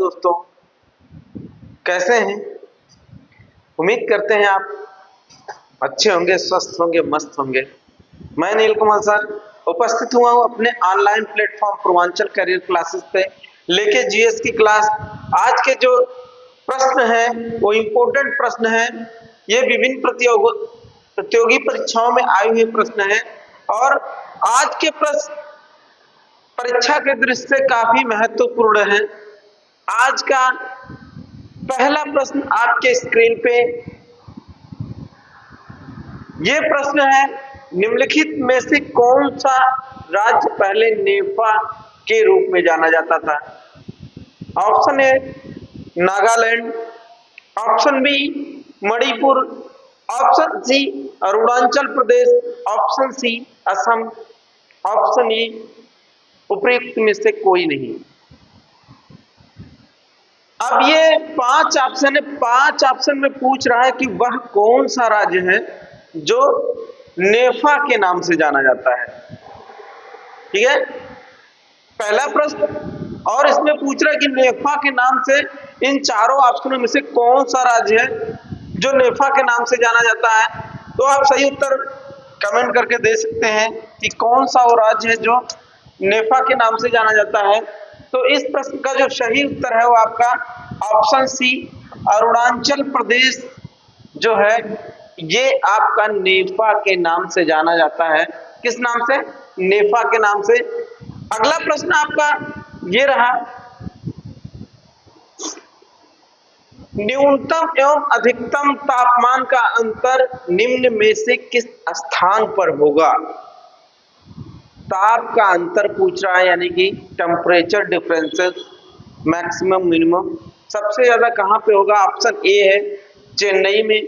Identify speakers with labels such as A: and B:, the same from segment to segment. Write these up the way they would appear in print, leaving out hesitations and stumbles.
A: दोस्तों, कैसे हैं? उम्मीद करते हैं आप अच्छे होंगे, स्वस्थ होंगे, मस्त होंगे। मैं नील कमल सर उपस्थित हुआ हूँ अपने online platform Purvanchal career classes पे लेके जीएस की क्लास। आज के जो प्रश्न हैं वो इम्पोर्टेंट प्रश्न हैं। ये विभिन्न प्रतियोगी परीक्षाओं में आए हुए प्रश्न हैं और आज के प्रश्न परीक्षा के दृष्टि से काफी महत्वपूर्ण है। आज का पहला प्रश्न आपके स्क्रीन पे ये प्रश्न है, निम्नलिखित में से कौन सा राज्य पहले नेफा के रूप में जाना जाता था? Option A Nagaland, option B Manipur, option C Arunachal Pradesh, option C Assam, option E उपयुक्त में से कोई नहीं। अब ये 5 ऑप्शन है, 5 ऑप्शन में पूछ रहा है कि वह कौन सा राज्य है जो नेफा के नाम से जाना जाता है। ठीक है, पहला प्रश्न। और इसमें पूछ रहा है कि नेफा के नाम से इन चारों ऑप्शनों में से कौन सा राज्य है जो नेफा के नाम से जाना जाता है। तो आप सही उत्तर कमेंट करके दे सकते हैं कि कौन सा वो राज्य है जो नेफा के नाम से जाना जाता है। तो इस प्रश्न का जो सही उत्तर है वो आपका ऑप्शन सी अरुणाचल प्रदेश जो है ये आपका नेफा के नाम से जाना जाता है। किस नाम से? नेफा के नाम से। अगला प्रश्न आपका ये रहा, न्यूनतम एवं अधिकतम तापमान का अंतर निम्न में से किस स्थान पर होगा? ताप का अंतर पूछ रहा है, यानी कि टेम्परेचर डिफरेंसेस मैक्सिमम मिनिमम सबसे ज्यादा कहां पे होगा? ऑप्शन ए है चेन्नई में,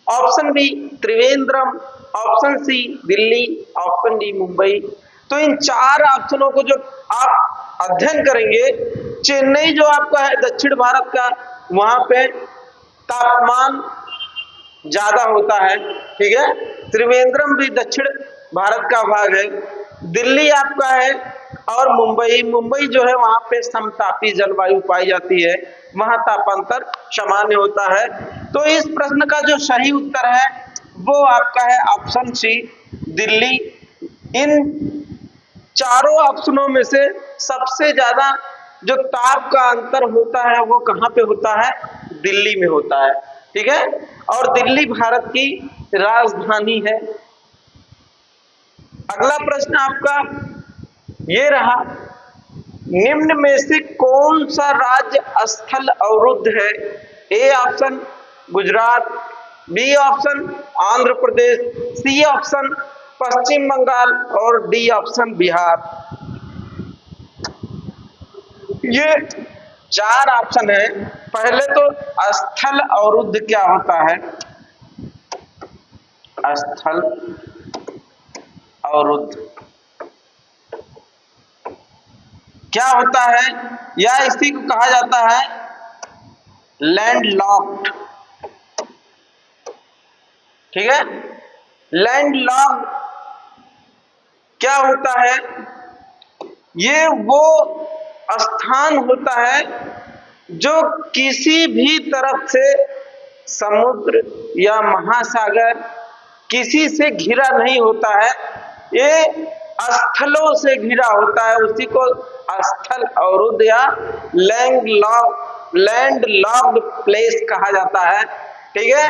A: option B Trivandrum, option C Delhi, option D Mumbai. तो इन 4 ऑप्शनों को जो आप अध्ययन करेंगे, चेन्नई जो आपका है दक्षिण भारत का, वहां पे तापमान ज्यादा होता है। ठीक है, त्रिवेंद्रम भी दक्षिण भारत का भाग है, दिल्ली आपका है और मुंबई जो है वहां पे समतापी जलवायु पाई जाती है, वहां तापांतर सामान्य होता है। तो इस प्रश्न का जो सही उत्तर है वो आपका है ऑप्शन सी दिल्ली। इन चारों ऑप्शनों में से सबसे ज्यादा जो ताप का अंतर होता है वो कहां पे होता है? दिल्ली में होता है। ठीक है, और दिल्ली भारत की राजधानी है। अगला प्रश्न आपका ये रहा, निम्न में से कौन सा राज्य स्थल अवरुद्ध है? A option Gujarat, B option Andhra Pradesh, C option Paschim Bangal और डी ऑप्शन बिहार। ये 4 ऑप्शन है। पहले तो स्थल अवरुद्ध क्या होता है? स्थल अवरुद्ध क्या होता है, या इसी को कहा जाता है लैंड लॉक्ड। ठीक है, लैंड लॉक्ड क्या होता है? ये वो स्थान होता है जो किसी भी तरफ से समुद्र या महासागर किसी से घिरा नहीं होता है, ये स्थलों से घिरा होता है। उसी को स्थल अवरुद्ध या लैंड लॉक्ड प्लेस कहा जाता है। ठीक है,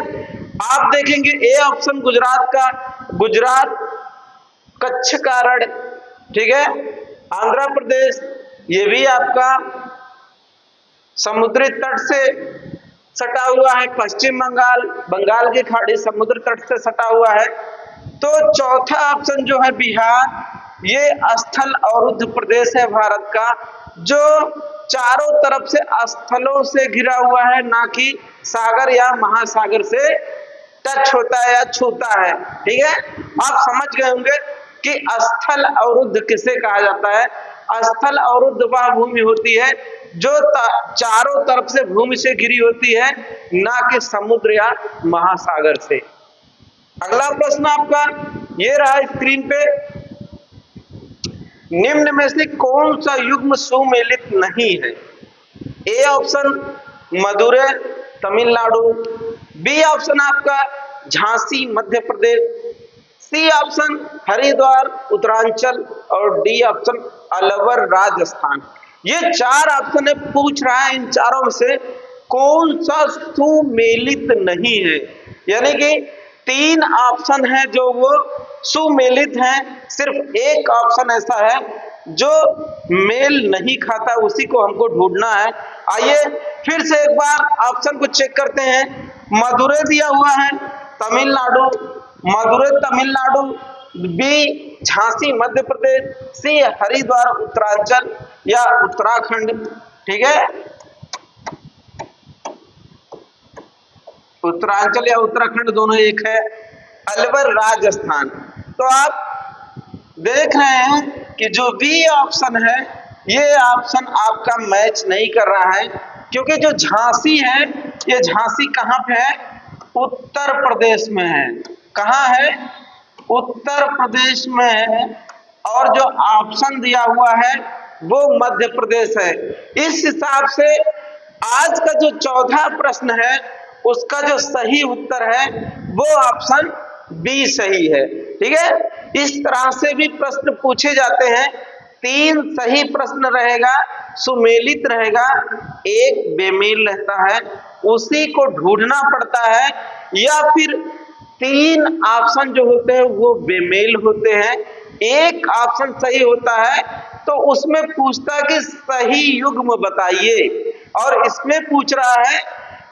A: आप देखेंगे ए ऑप्शन गुजरात का, गुजरात कच्छ का रण। ठीक है, आंध्र प्रदेश ये भी आपका समुद्री तट से सटा हुआ है, पश्चिम बंगाल बंगाल की खाड़ी समुद्र तट से सटा हुआ है। तो चौथा ऑप्शन जो है बिहार, ये स्थल अवरुद्ध प्रदेश है भारत का, जो चारों तरफ से स्थलों से घिरा हुआ है, ना कि सागर या महासागर से टच होता है या छूता है। ठीक है, आप समझ गए होंगे कि स्थल अवरुद्ध किसे कहा जाता है। स्थल अवरुद्ध वह भूमि होती है जो चारों तरफ से भूमि से घिरी होती है, ना कि समुद्र या महासागर से। अगला प्रश्न आपका ये रहा स्क्रीन पे, निम्न में से कौन सा युग्म सुमेलित नहीं है? A option Madurai Tamil Nadu, B option आपका झांसी मध्य प्रदेश, सी ऑप्शन हरिद्वार उत्तरांचल और डी ऑप्शन अलवर राजस्थान। ये चार ऑप्शन है, पूछ रहा है इन चारों में से कौन सा सुमेलित नहीं है, यानी कि तीन ऑप्शन है जो वो सुमेलित हैं, सिर्फ एक ऑप्शन ऐसा है जो मेल नहीं खाता, उसी को हमको ढूंढना है। आइए फिर से एक बार ऑप्शन को चेक करते हैं। मदुरै दिया हुआ है तमिलनाडु, मदुरै तमिलनाडु, बी झांसी मध्य प्रदेश, सी हरिद्वार उत्तरांचल या उत्तराखंड। ठीक है, उत्तरांचल या उत्तराखंड दोनों एक है। अलवर राजस्थान। तो आप देख रहे हैं कि जो बी ऑप्शन है ये ऑप्शन आपका मैच नहीं कर रहा है, क्योंकि जो झांसी है ये झांसी कहाँ पे है, उत्तर प्रदेश में है। कहाँ है, उत्तर प्रदेश में है। और जो ऑप्शन दिया हुआ है वो मध्य प्रदेश है। इस हिसाब से आज का जो चौथा प्रश्न है उसका जो सही उत्तर है वो ऑप्शन बी सही है। ठीक है, इस तरह से भी प्रश्न पूछे जाते हैं। तीन सही प्रश्न रहेगा, सुमेलित रहेगा, एक बेमेल रहता है, उसी को ढूंढना पड़ता है, या फिर तीन ऑप्शन जो होते हैं वो बेमेल होते हैं, एक ऑप्शन सही होता है तो उसमें पूछता है कि सही युग्म बताइए, और इसमें पूछ रहा है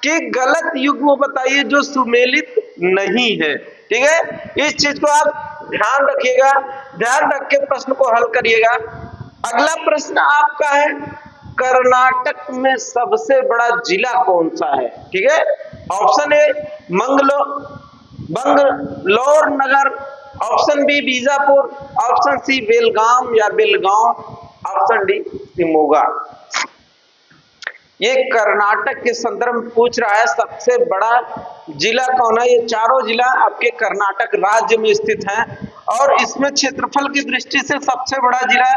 A: कि गलत युग्म बताइए जो सुमेलित नहीं है। ठीक है, इस चीज को आप ध्यान रखिएगा, ध्यान रख के प्रश्न को हल करिएगा। अगला प्रश्न आपका है, कर्नाटक में सबसे बड़ा जिला कौन सा है। ठीक है, option A Bangalore Nagar, option B Bijapur, option C Belgaum या बेलगांव, ऑप्शन डी शिमोगा। ये कर्नाटक के संदर्भ में पूछ रहा है सबसे बड़ा जिला कौन है। ये चारों जिला आपके कर्नाटक राज्य में स्थित हैं, और इसमें क्षेत्रफल की दृष्टि से सबसे बड़ा जिला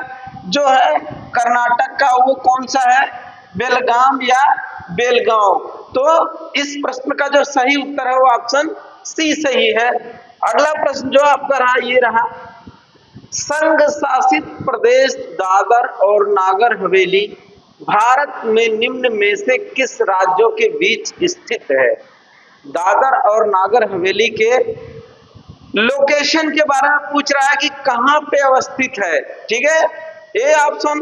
A: जो है कर्नाटक का वो कौन सा है, बेलगाम या बेलगांव। तो इस प्रश्न का जो सही उत्तर है वो ऑप्शन सी सही है। अगला प्रश्न जो आपका रहा ये रहा, संघ शासित प्रदेश दादर और नागर हवेली भारत में निम्न में से किस राज्यों के बीच स्थित है। दादर और नागर हवेली के लोकेशन के बारे में पूछ रहा है कि कहां पे अवस्थित है। ठीक है, ए ऑप्शन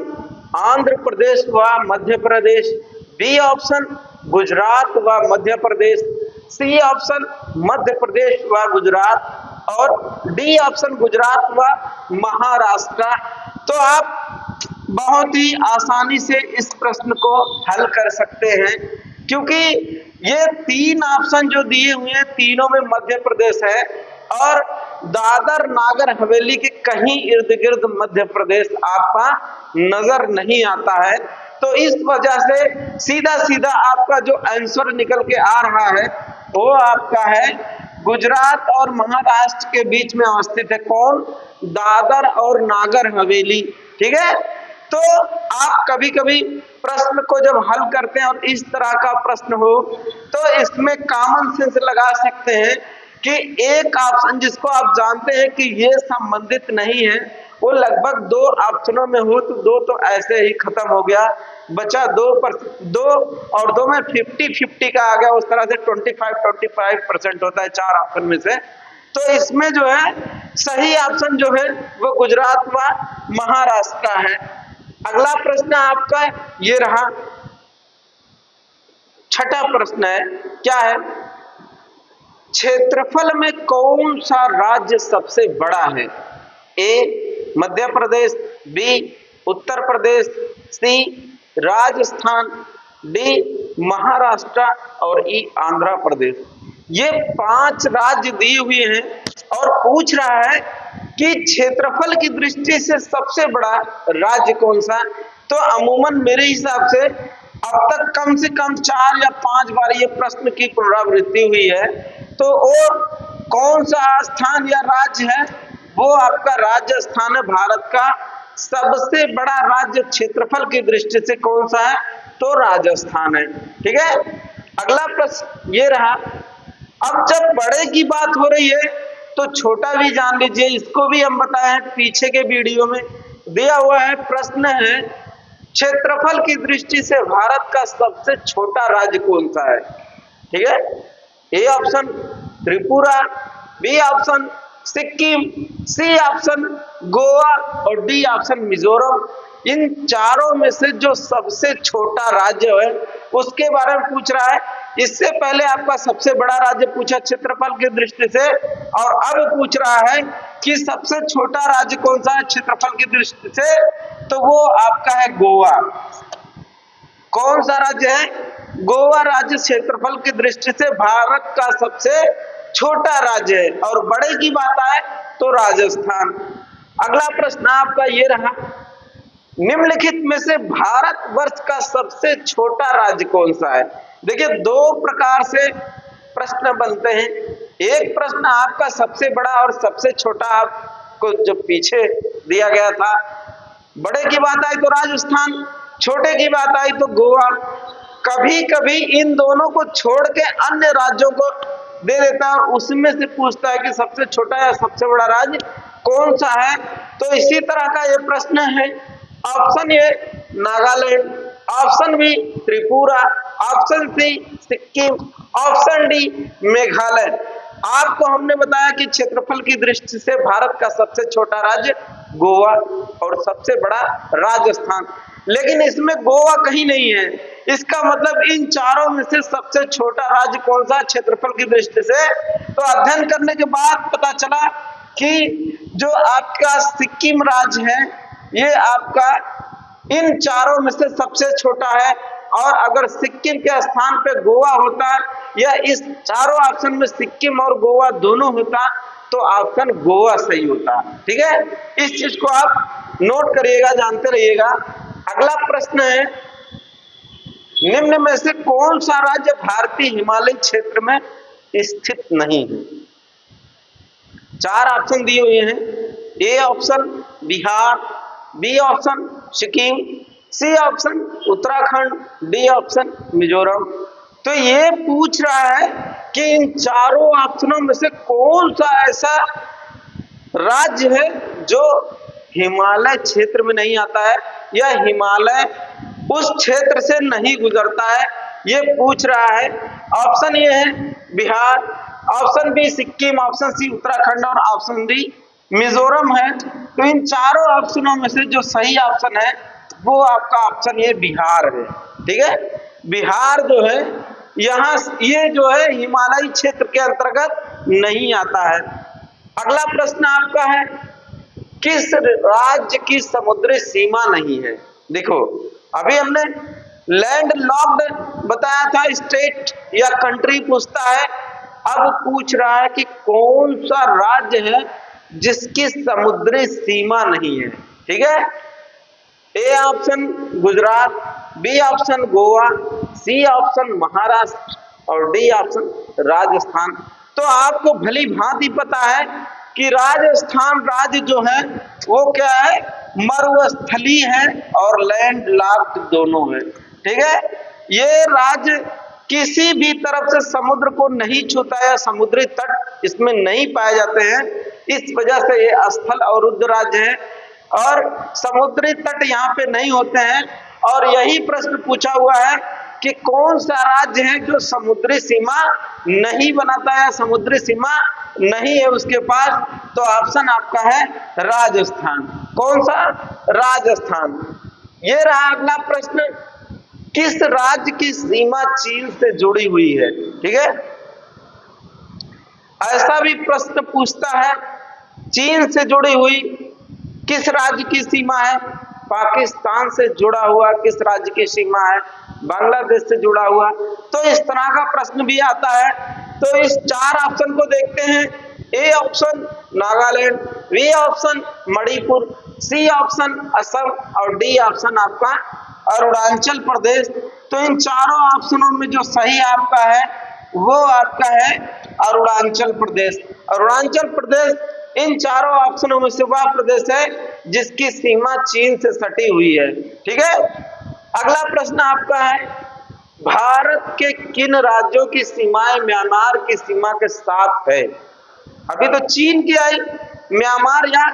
A: आंध्र प्रदेश व मध्य प्रदेश, बी ऑप्शन गुजरात व मध्य प्रदेश, सी ऑप्शन मध्य प्रदेश व गुजरात, और डी ऑप्शन गुजरात व महाराष्ट्र। तो आप बहुत ही आसानी से इस प्रश्न को हल कर सकते हैं, क्योंकि ये तीन ऑप्शन जो दिए हुए हैं तीनों में मध्य प्रदेश है, और दादर नागर हवेली के कहीं इर्द गिर्द मध्य प्रदेश आपका नजर नहीं आता है। तो इस वजह से सीधा सीधा आपका जो आंसर निकल के आ रहा है वो आपका है गुजरात और महाराष्ट्र के बीच में अवस्थित है। कौन, दादर और नागर हवेली। ठीक है, तो आप कभी कभी प्रश्न को जब हल करते हैं और इस तरह का प्रश्न हो तो इसमें कॉमन सेंस लगा सकते हैं कि एक ऑप्शन जिसको आप जानते हैं कि ये संबंधित नहीं है, वो लगभग दो ऑप्शनों में हो तो दो तो ऐसे ही खत्म हो गया, बचा दो और दो में 50-50 का आ गया। उस तरह से 25% होता है चार ऑप्शन में से। तो इसमें जो है सही ऑप्शन जो है वो गुजरात व महाराष्ट्र का है। अगला प्रश्न आपका ये रहा, छठा प्रश्न है, क्या है, क्षेत्रफल में कौन सा राज्य सबसे बड़ा है। ए मध्य प्रदेश, बी उत्तर प्रदेश, सी राजस्थान, डी महाराष्ट्र और ई आंध्र प्रदेश। ये 5 राज्य दिए हुए हैं और पूछ रहा है कि क्षेत्रफल की दृष्टि से सबसे बड़ा राज्य कौन सा। तो अमूमन मेरे हिसाब से अब तक कम से कम 4 या 5 बार ये प्रश्न की पुनरावृत्ति हुई है। तो वो कौन सा स्थान या राज्य है, वो आपका राजस्थान है। भारत का सबसे बड़ा राज्य क्षेत्रफल की दृष्टि से कौन सा है, तो राजस्थान है। ठीक है, अगला प्रश्न ये रहा। अब जब बड़े की बात हो रही है तो छोटा भी जान लीजिए, इसको भी हम बताए हैं पीछे के वीडियो में दिया हुआ है। प्रश्न है, क्षेत्रफल की दृष्टि से भारत का सबसे छोटा राज्य कौन सा है? ठीक है, A option Tripura, B option Sikkim, C option Goa और डी ऑप्शन मिजोरम। इन चारों में से जो सबसे छोटा राज्य है उसके बारे में पूछ रहा है। इससे पहले आपका सबसे बड़ा राज्य पूछा क्षेत्रफल की दृष्टि से, और अब पूछ रहा है कि सबसे छोटा राज्य कौन सा है क्षेत्रफल की दृष्टि से, तो वो आपका है गोवा। कौन सा राज्य है? गोवा राज्य क्षेत्रफल की दृष्टि से भारत का सबसे छोटा राज्य है। और बड़े की बात आए तो राजस्थान। अगला प्रश्न आपका ये रहा, निम्नलिखित में से भारतवर्ष का सबसे छोटा राज्य कौन सा है? देखिए, दो प्रकार से प्रश्न बनते हैं। एक प्रश्न आपका सबसे बड़ा और सबसे छोटा, आपको जो पीछे दिया गया था। बड़े की बात आई तो राजस्थान, छोटे की बात आई तो गोवा। कभी कभी इन दोनों को छोड़ के अन्य राज्यों को दे देता है और उसमें से पूछता है कि सबसे छोटा या सबसे बड़ा राज्य कौन सा है। तो इसी तरह का ये प्रश्न है। Option A Nagaland, option B Tripura, option C Sikkim, option D Meghalaya. आपको हमने बताया कि क्षेत्रफल की दृष्टि से भारत का सबसे छोटा राज्य गोवा और सबसे बड़ा राजस्थान, लेकिन इसमें गोवा कहीं नहीं है। इसका मतलब इन चारों में से सबसे छोटा राज्य कौन सा क्षेत्रफल की दृष्टि से? तो अध्ययन करने के बाद पता चला कि जो आपका सिक्किम राज्य है ये आपका इन चारों में से सबसे छोटा है। और अगर सिक्किम के स्थान पे गोवा होता या इस चारों ऑप्शन में सिक्किम और गोवा दोनों होता तो ऑप्शन गोवा सही होता। ठीक है, इस चीज को आप नोट करिएगा, जानते रहिएगा। अगला प्रश्न है, निम्न में से कौन सा राज्य भारतीय हिमालय क्षेत्र में स्थित नहीं है? चार ऑप्शन दिए हुए हैं। A option Bihar, B option Sikkim, C option Uttarakhand, D option Mizoram. तो ये पूछ रहा है कि इन चारों ऑप्शनों में से कौन सा ऐसा राज्य है जो हिमालय क्षेत्र में नहीं आता है या हिमालय उस क्षेत्र से नहीं गुजरता है, ये पूछ रहा है। ऑप्शन ये है Bihar, option B Sikkim, option C Uttarakhand और ऑप्शन डी मिजोरम है। तो इन चारों ऑप्शनों में से जो सही ऑप्शन है वो आपका ऑप्शन ये बिहार है। ठीक है, बिहार जो है यहाँ ये जो है हिमालयी क्षेत्र के अंतर्गत नहीं आता है। अगला प्रश्न आपका है, किस राज्य की समुद्री सीमा नहीं है? देखो, अभी हमने लैंड लॉक्ड बताया था, स्टेट या कंट्री पूछता है। अब पूछ रहा है कि कौन सा राज्य है जिसकी समुद्री सीमा नहीं है। ठीक है, A option Gujarat, B option Goa, C option Maharashtra और डी ऑप्शन राजस्थान। तो आपको भली भांति पता है कि राजस्थान राज्य जो है वो क्या है, मरुस्थली है और लैंड लॉक्ड दोनों है। ठीक है, ये राज्य किसी भी तरफ से समुद्र को नहीं छूता है, समुद्री तट इसमें नहीं पाए जाते हैं। इस वजह से ये स्थल अवरुद्ध राज्य है और समुद्री तट यहाँ पे नहीं होते हैं। और यही प्रश्न पूछा हुआ है कि कौन सा राज्य है जो समुद्री सीमा नहीं बनाता है, समुद्री सीमा नहीं है उसके पास। तो ऑप्शन आपका है राजस्थान। कौन सा? राजस्थान। ये रहा अगला प्रश्न, किस राज्य की सीमा चीन से जुड़ी हुई है? ठीक है, ऐसा भी प्रश्न पूछता है, चीन से जुड़ी हुई किस राज्य की सीमा है? पाकिस्तान से जुड़ा हुआ किस राज्य की सीमा है? बांग्लादेश से जुड़ा हुआ। तो इस तरह का प्रश्न भी आता है। तो इस चार ऑप्शन को देखते हैं। A option Nagaland, B option Manipur, C option Assam और डी ऑप्शन आपका अरुणाचल प्रदेश। तो इन चारों ऑप्शनों में जो सही आपका है वो आपका है अरुणाचल प्रदेश। अरुणाचल प्रदेश इन चारों ऑप्शनों में से वह प्रदेश है जिसकी सीमा चीन से सटी हुई है। ठीक है, अगला प्रश्न आपका है, भारत के किन राज्यों की सीमाएं म्यांमार की सीमा के साथ है? अभी तो चीन की आई, म्यांमार या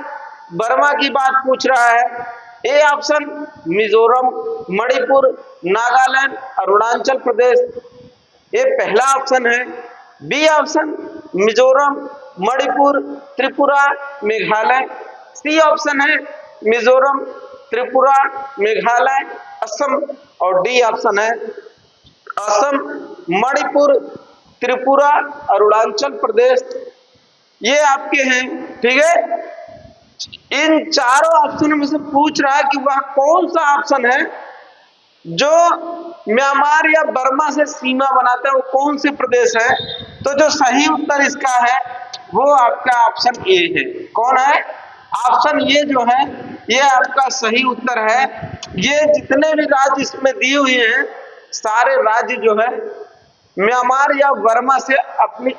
A: बर्मा की बात पूछ रहा है। ए ऑप्शन मिजोरम, मणिपुर, नागालैंड, अरुणाचल प्रदेश, ये पहला ऑप्शन है। B option Mizoram, Manipur, Tripura, Meghalaya. C option है मिजोरम, त्रिपुरा, मेघालय, असम। और डी ऑप्शन है असम, मणिपुर, त्रिपुरा, अरुणाचल प्रदेश। ये आपके हैं, ठीक है। इन चारों ऑप्शन में से पूछ रहा है कि वह कौन सा ऑप्शन है जो म्यांमार या बर्मा से सीमा बनाता है, वो कौन से प्रदेश है? तो जो सही उत्तर इसका है वो आपका ऑप्शन ए है। कौन है? ऑप्शन ए जो है ये आपका सही उत्तर है। ये जितने भी राज्य इसमें दिए हुए हैं सारे राज्य जो है म्यांमार या बर्मा से अपनी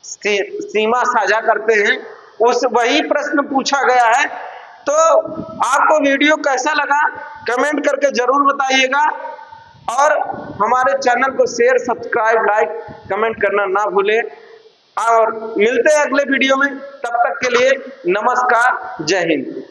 A: सीमा साझा करते हैं। उस वही प्रश्न पूछा गया है। तो आपको वीडियो कैसा लगा कमेंट करके जरूर बताइएगा, और हमारे चैनल को शेयर, सब्सक्राइब, लाइक, कमेंट करना ना भूलें। और मिलते हैं अगले वीडियो में, तब तक के लिए नमस्कार, जय हिंद।